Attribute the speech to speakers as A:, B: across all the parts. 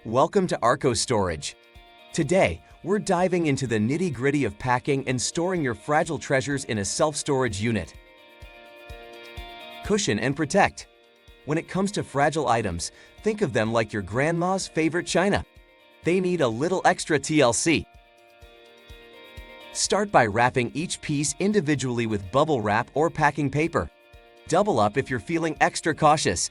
A: Welcome to Arco Storage. Today, we're diving into the nitty-gritty of packing and storing your fragile treasures in a self-storage unit. Cushion and protect. When it comes to fragile items, think of them like your grandma's favorite china. They need a little extra TLC. Start by wrapping each piece individually with bubble wrap or packing paper. Double up if you're feeling extra cautious.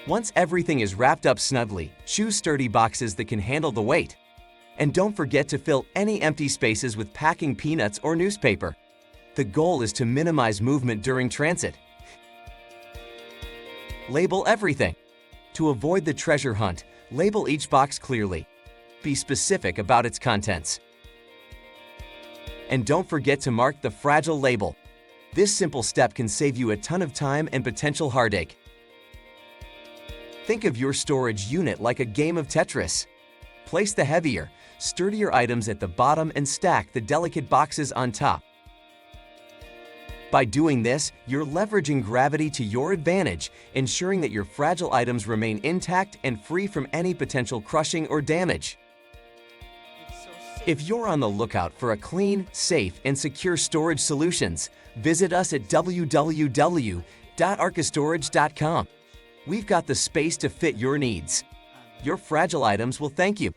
A: Once everything is wrapped up snugly, choose sturdy boxes that can handle the weight. And don't forget to fill any empty spaces with packing peanuts or newspaper. The goal is to minimize movement during transit. Label everything. To avoid the treasure hunt, label each box clearly. Be specific about its contents. And don't forget to mark the fragile label. This simple step can save you a ton of time and potential heartache. Think of your storage unit like a game of Tetris. Place the heavier, sturdier items at the bottom and stack the delicate boxes on top. By doing this, you're leveraging gravity to your advantage, ensuring that your fragile items remain intact and free from any potential crushing or damage. If you're on the lookout for a clean, safe, and secure storage solutions, visit us at www.arcostorage.com. We've got the space to fit your needs. Your fragile items will thank you.